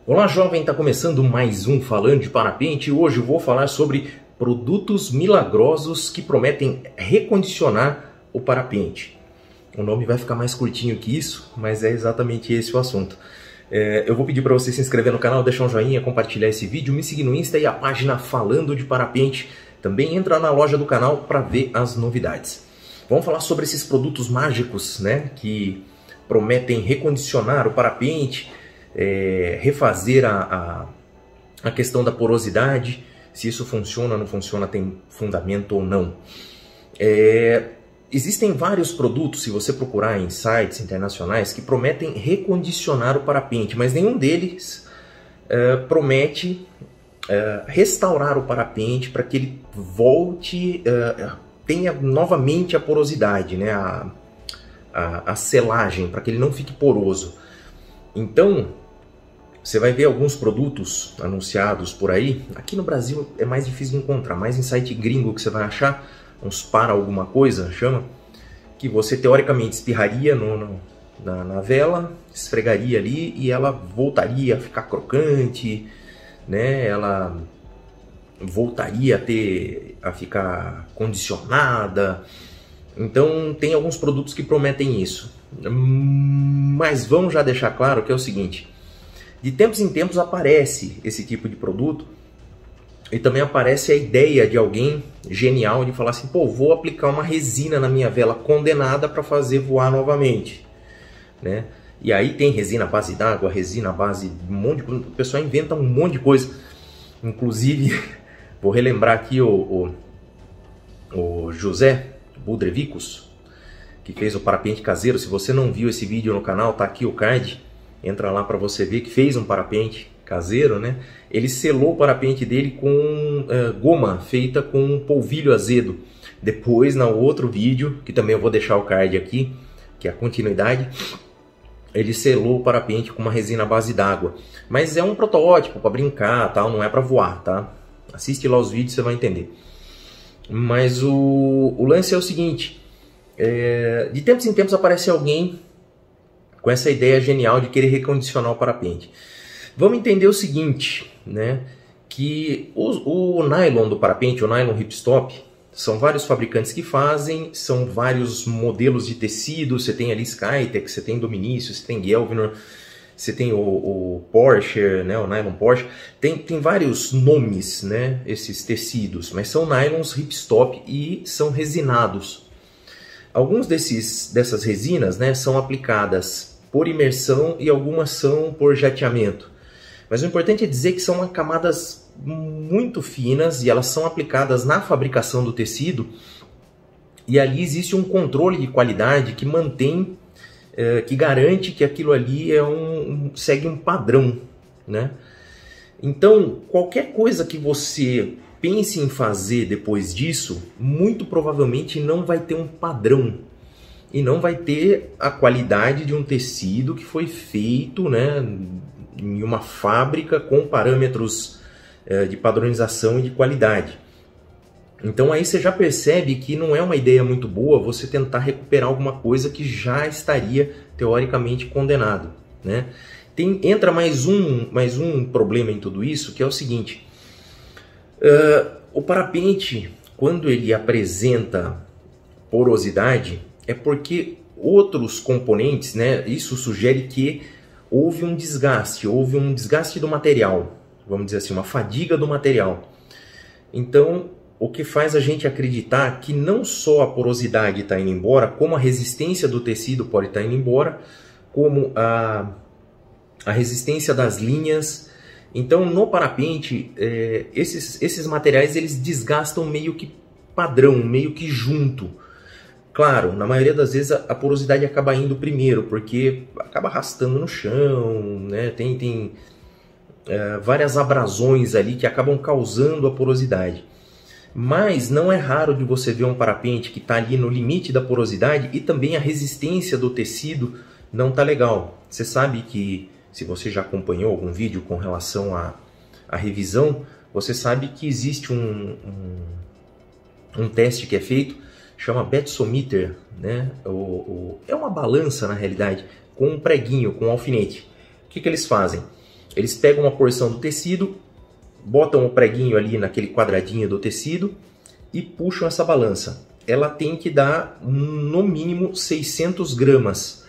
Olá jovem, está começando mais um Falando de Parapente e hoje eu vou falar sobre produtos milagrosos que prometem recondicionar o parapente. O nome vai ficar mais curtinho que isso, mas é exatamente esse o assunto. Eu vou pedir para você se inscrever no canal, deixar um joinha, compartilhar esse vídeo, me seguir no Insta e a página Falando de Parapente. Também entra na loja do canal para ver as novidades. Vamos falar sobre esses produtos mágicos, né, que prometem recondicionar o parapente, refazer a questão da porosidade, se isso funciona ou não funciona, tem fundamento ou não. Existem vários produtos, se você procurar em sites internacionais, que prometem recondicionar o parapente, mas nenhum deles promete restaurar o parapente para que ele volte, tenha novamente a porosidade, né? a selagem, para que ele não fique poroso. Então, você vai ver alguns produtos anunciados por aí. Aqui no Brasil é mais difícil de encontrar, mais em site gringo que você vai achar, uns para alguma coisa, chama, que você teoricamente espirraria na vela, esfregaria ali e ela voltaria a ficar crocante, né? Ela voltaria a ficar condicionada. Então tem alguns produtos que prometem isso. Mas vamos já deixar claro que é o seguinte: de tempos em tempos aparece esse tipo de produto e também aparece a ideia de alguém genial de falar assim, pô, vou aplicar uma resina na minha vela condenada para fazer voar novamente, né? E aí tem resina à base d'água, resina à base de um monte de coisa, o pessoal inventa um monte de coisa. Inclusive, vou relembrar aqui o José Budrevicus, que fez o parapente caseiro. Se você não viu esse vídeo no canal, tá aqui o card. Entra lá para você ver que fez um parapente caseiro, né? Ele selou o parapente dele com goma feita com polvilho azedo. Depois, no outro vídeo, que também eu vou deixar o card aqui, que é a continuidade, ele selou o parapente com uma resina à base d'água. Mas é um protótipo para brincar, tal, não é para voar, tá? Assiste lá os vídeos, você vai entender. Mas o lance é o seguinte: de tempos em tempos aparece alguém com essa ideia genial de querer recondicionar o parapente. Vamos entender o seguinte, né? Que o nylon do parapente, o nylon ripstop, são vários fabricantes que fazem, são vários modelos de tecido. Você tem ali Skytex, você tem Dominicio, você tem Gelvinor, você tem o Porsche, né? O nylon Porsche. Tem vários nomes, né? Esses tecidos, mas são nylons ripstop e são resinados. Alguns dessas resinas, né, são aplicadas por imersão e algumas são por jateamento. Mas o importante é dizer que são camadas muito finas e elas são aplicadas na fabricação do tecido, e ali existe um controle de qualidade que mantém, que garante que aquilo ali segue um padrão, né? Então, qualquer coisa que você pense em fazer depois disso, muito provavelmente não vai ter um padrão e não vai ter a qualidade de um tecido que foi feito, né, em uma fábrica com parâmetros de padronização e de qualidade. Então aí você já percebe que não é uma ideia muito boa você tentar recuperar alguma coisa que já estaria teoricamente condenado, né? Entra mais um problema em tudo isso, que é o seguinte: o parapente, quando ele apresenta porosidade, é porque outros componentes, né, isso sugere que houve um desgaste do material, vamos dizer assim, uma fadiga do material. Então, o que faz a gente acreditar que não só a porosidade está indo embora, como a resistência do tecido pode estar indo embora, como a resistência das linhas. Então, no parapente, esses materiais eles desgastam meio que padrão, meio que junto. Claro, na maioria das vezes a porosidade acaba indo primeiro, porque acaba arrastando no chão, né? Tem várias abrasões ali que acabam causando a porosidade. Mas não é raro de você ver um parapente que está ali no limite da porosidade e também a resistência do tecido não está legal. Você sabe que, se você já acompanhou algum vídeo com relação à revisão, você sabe que existe um teste que é feito, chama Betsometer, né? É uma balança, na realidade, com um preguinho, com um alfinete. O que eles fazem? Eles pegam uma porção do tecido, botam o preguinho ali naquele quadradinho do tecido e puxam essa balança. Ela tem que dar no mínimo 600 gramas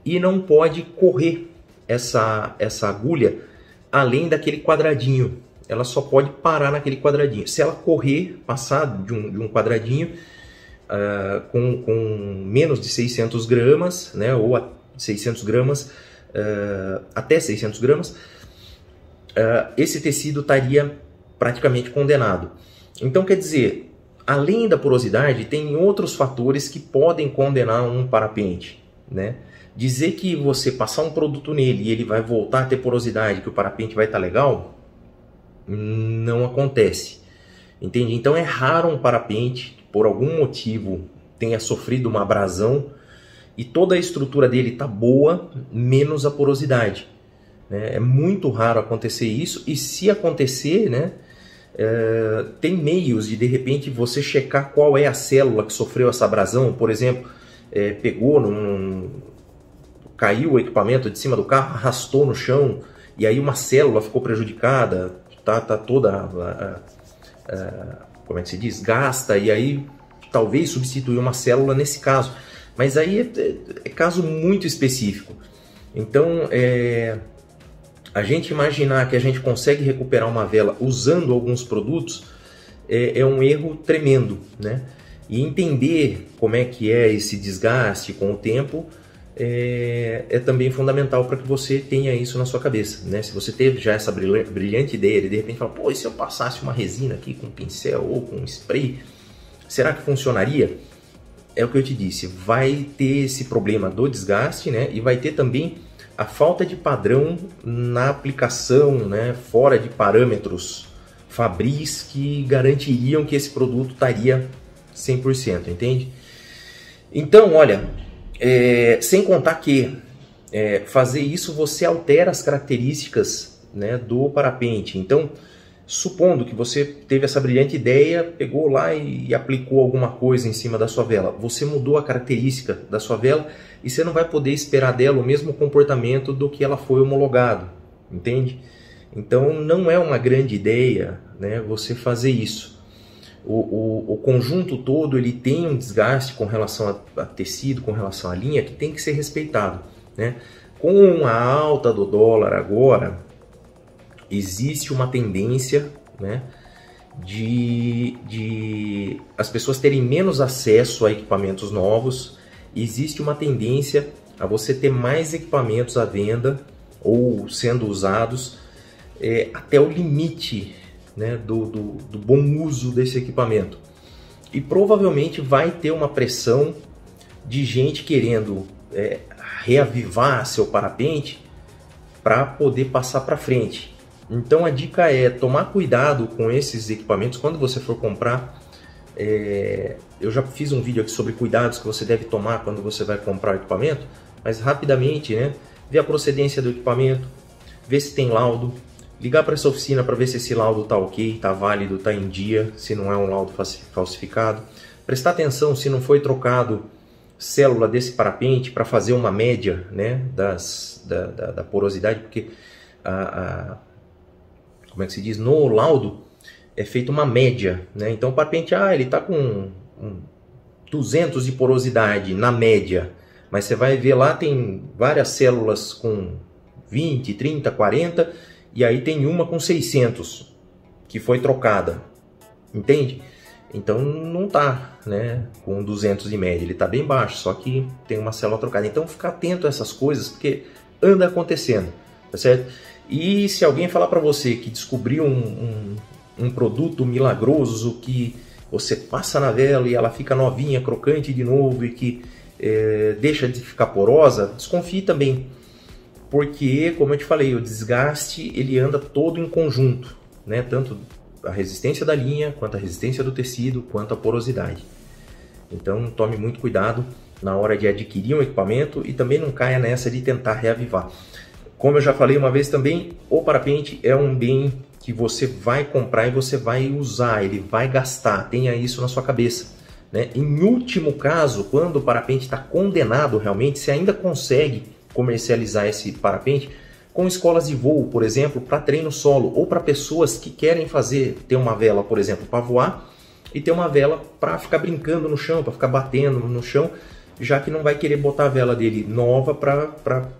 e não pode correr essa agulha além daquele quadradinho. Ela só pode parar naquele quadradinho. Se ela correr, passar de um quadradinho com menos de 600 gramas, né, ou 600 gramas, até 600 gramas, esse tecido estaria praticamente condenado. Então, quer dizer, além da porosidade, tem outros fatores que podem condenar um parapente, né? Dizer que você passar um produto nele e ele vai voltar a ter porosidade, que o parapente vai estar legal, não acontece, entende? Então é raro um parapente, por algum motivo, tenha sofrido uma abrasão e toda a estrutura dele está boa, menos a porosidade, né? É muito raro acontecer isso, e se acontecer, né, tem meios de repente você checar qual é a célula que sofreu essa abrasão. Por exemplo, pegou, caiu o equipamento de cima do carro, arrastou no chão e aí uma célula ficou prejudicada, tá toda, como é que se diz, gasta, e aí talvez substituir uma célula nesse caso. Mas aí é caso muito específico. Então, a gente imaginar que a gente consegue recuperar uma vela usando alguns produtos é um erro tremendo, né? E entender como é que é esse desgaste com o tempo é também fundamental para que você tenha isso na sua cabeça, né? Se você teve já essa brilhante ideia de repente falar, pô, e se eu passasse uma resina aqui com pincel ou com spray, será que funcionaria? É o que eu te disse, vai ter esse problema do desgaste, né? E vai ter também a falta de padrão na aplicação, né? Fora de parâmetros fabris que garantiriam que esse produto estaria 100%, entende? Então, olha, sem contar que fazer isso você altera as características, né, do parapente. Então, supondo que você teve essa brilhante ideia, pegou lá e aplicou alguma coisa em cima da sua vela, você mudou a característica da sua vela e você não vai poder esperar dela o mesmo comportamento do que ela foi homologado, entende? Então não é uma grande ideia, né, você fazer isso. O conjunto todo ele tem um desgaste com relação a tecido, com relação à linha, que tem que ser respeitado, né? Com a alta do dólar agora, existe uma tendência, né, de as pessoas terem menos acesso a equipamentos novos. Existe uma tendência a você ter mais equipamentos à venda ou sendo usados até o limite, né, do bom uso desse equipamento. E provavelmente vai ter uma pressão de gente querendo reavivar seu parapente para poder passar para frente. Então a dica é tomar cuidado com esses equipamentos quando você for comprar. Eu já fiz um vídeo aqui sobre cuidados que você deve tomar quando você vai comprar o equipamento, mas rapidamente, né, ver a procedência do equipamento, ver se tem laudo, ligar para essa oficina para ver se esse laudo está ok, está válido, está em dia, se não é um laudo falsificado. Prestar atenção se não foi trocado célula desse parapente para fazer uma média, né, da porosidade, porque como é que se diz? No laudo é feita uma média, né? Então o parapente, ele está com 200 de porosidade na média, mas você vai ver lá tem várias células com 20, 30, 40, e aí tem uma com 600 que foi trocada, entende? Então não está, né, com 200 de média, ele está bem baixo, só que tem uma célula trocada. Então fica atento a essas coisas, porque anda acontecendo, tá certo? E se alguém falar para você que descobriu um produto milagroso que você passa na vela e ela fica novinha, crocante de novo e que deixa de ficar porosa, desconfie também. Porque, como eu te falei, o desgaste ele anda todo em conjunto, né? Tanto a resistência da linha, quanto a resistência do tecido, quanto a porosidade. Então tome muito cuidado na hora de adquirir um equipamento e também não caia nessa de tentar reavivar. Como eu já falei uma vez também, o parapente é um bem que você vai comprar e você vai usar, ele vai gastar, tenha isso na sua cabeça, né? Em último caso, quando o parapente está condenado realmente, você ainda consegue comercializar esse parapente, com escolas de voo, por exemplo, para treino solo, ou para pessoas que querem ter uma vela, por exemplo, para voar, e ter uma vela para ficar brincando no chão, para ficar batendo no chão, já que não vai querer botar a vela dele nova para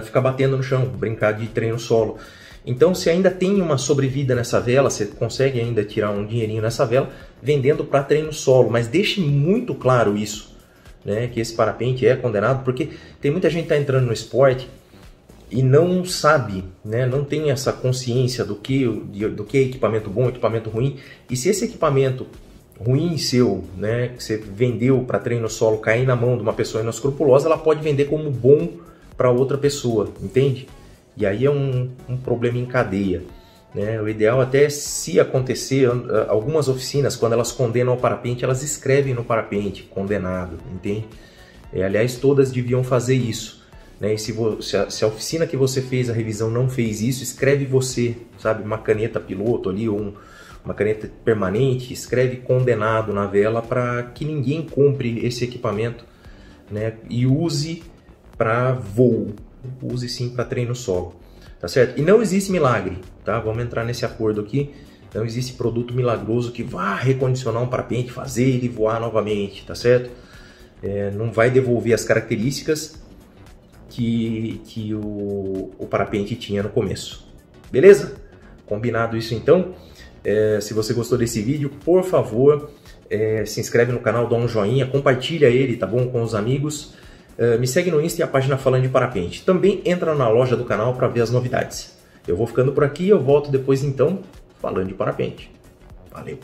ficar batendo no chão, brincar de treino solo. Então, se ainda tem uma sobrevida nessa vela, você consegue ainda tirar um dinheirinho nessa vela vendendo para treino solo, mas deixe muito claro isso, né, que esse parapente é condenado, porque tem muita gente que está entrando no esporte e não sabe, né, não tem essa consciência do que é equipamento bom, equipamento ruim, e se esse equipamento ruim seu, né, que você vendeu para treino solo, cair na mão de uma pessoa inescrupulosa, ela pode vender como bom para outra pessoa, entende? E aí é um problema em cadeia, né? O ideal até, se acontecer, algumas oficinas, quando elas condenam o parapente, elas escrevem no parapente, condenado, entende? Aliás, todas deviam fazer isso, né? E se a oficina que você fez a revisão não fez isso, escreve você, sabe, uma caneta piloto ali, ou uma caneta permanente, escreve condenado na vela para que ninguém compre esse equipamento, né, e use para voo. Use sim para treino solo, tá certo? E não existe milagre, tá? Vamos entrar nesse acordo aqui. Não existe produto milagroso que vá recondicionar um parapente, fazer ele voar novamente, tá certo? Não vai devolver as características que o parapente tinha no começo. Beleza? Combinado isso então? Se você gostou desse vídeo, por favor, se inscreve no canal, dá um joinha, compartilha ele, tá bom, com os amigos. Me segue no Insta e a página Falando de Parapente. Também entra na loja do canal para ver as novidades. Eu vou ficando por aqui e eu volto depois então falando de parapente. Valeu!